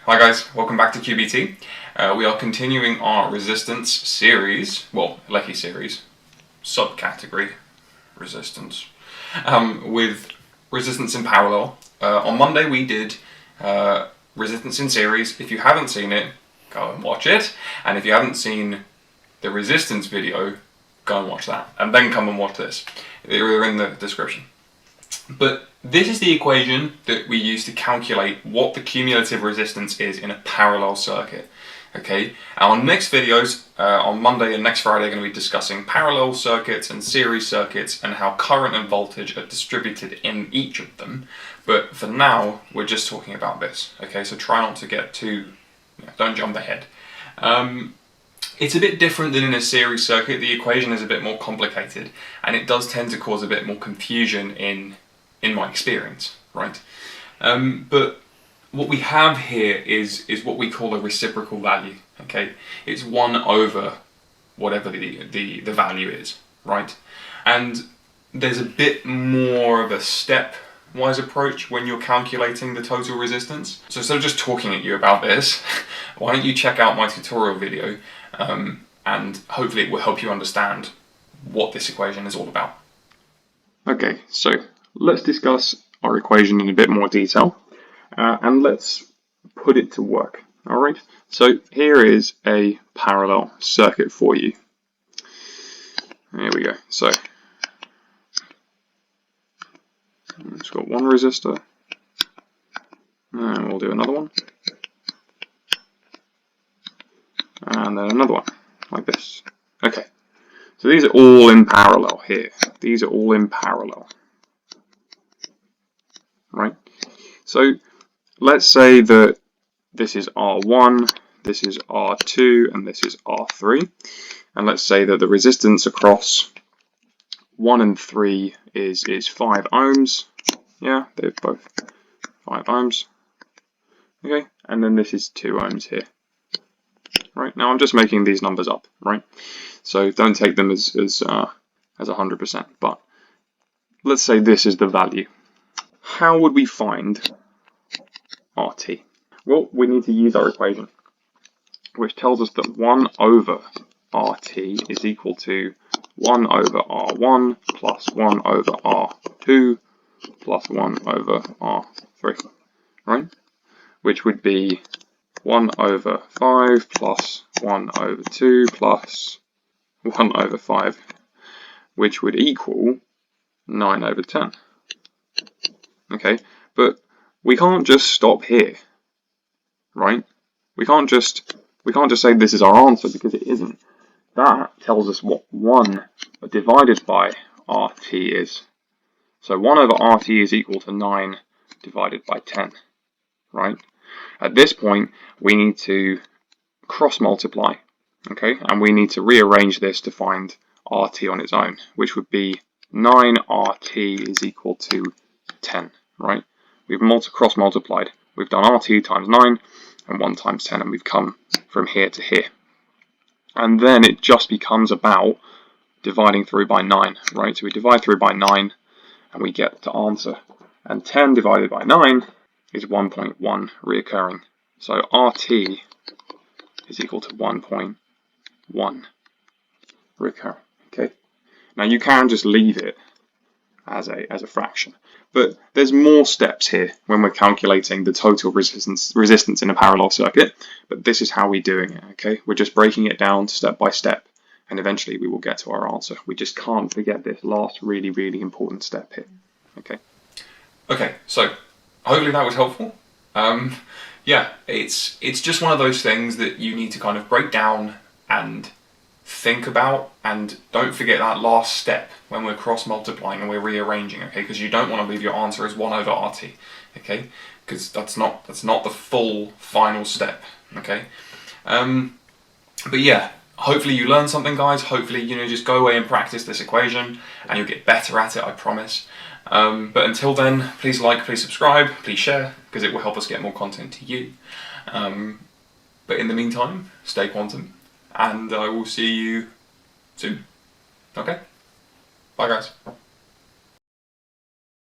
Hi guys, welcome back to QBT. We are continuing our resistance series, well, Lecky series, subcategory resistance, with resistance in parallel. On Monday we did resistance in series. If you haven't seen it, go and watch it. And if you haven't seen the resistance video, go and watch that. And then come and watch this. They're in the description. But this is the equation that we use to calculate what the cumulative resistance is in a parallel circuit. Okay, our next videos on Monday and next Friday are going to be discussing parallel circuits and series circuits and how current and voltage are distributed in each of them. But for now, we're just talking about this. Okay, so try not to get too, don't jump ahead. It's a bit different than in a series circuit. The equation is a bit more complicated and it does tend to cause a bit more confusion in my experience, right? But what we have here is what we call a reciprocal value, okay? It's 1 over whatever the value is, right? And there's a bit more of a stepwise approach when you're calculating the total resistance. So instead of just talking at you about this, why don't you check out my tutorial video and hopefully it will help you understand what this equation is all about. Okay, so let's discuss our equation in a bit more detail and let's put it to work. Alright, so here is a parallel circuit for you. Here we go. So it's got one resistor and we'll do another one and then another one like this. Okay, so these are all in parallel here. These are all in parallel. Right, so let's say that this is R1, this is R2, and this is R3, and let's say that the resistance across 1 and 3 is 5 ohms. Yeah, they're both 5 ohms. Okay, and then this is 2 ohms here. Right, now I'm just making these numbers up, right? So don't take them as 100%, but let's say this is the value. How would we find RT? Well, we need to use our equation, which tells us that 1 over RT is equal to 1 over R1 plus 1 over R2 plus 1 over R3, right? Which would be 1 over 5 plus 1 over 2 plus 1 over 5, which would equal 9 over 10. Okay, but we can't just stop here, right? We can't just say this is our answer because it isn't. That tells us what 1 divided by RT is. So 1 over RT is equal to 9 divided by 10, right? At this point, we need to cross multiply, okay? And we need to rearrange this to find RT on its own, which would be 9 RT is equal to 10. Right, we've cross multiplied. We've done RT times 9 and 1 times 10, and we've come from here to here. And then it just becomes about dividing through by 9, right? So we divide through by 9 and we get the answer. And 10 divided by 9 is 1.1 reoccurring. So RT is equal to 1.1 recurring. Okay. Now you can just leave it as a fraction. But there's more steps here when we're calculating the total resistance in a parallel circuit, but this is how we're doing it, okay? We're just breaking it down step by step, and eventually we will get to our answer. We just can't forget this last really, really important step here, okay? Okay, so hopefully that was helpful. Yeah, it's just one of those things that you need to kind of break down and think about, and don't forget that last step when we're cross multiplying and we're rearranging, okay? Because you don't want to leave your answer as 1 over RT, okay? Because that's not the full final step, okay? But yeah, hopefully you learned something, guys. Hopefully, just go away and practice this equation and you'll get better at it, I promise. But until then, please like, please subscribe, please share, because it will help us get more content to you. But in the meantime, stay quantum, and I will see you soon. Okay? Bye, guys.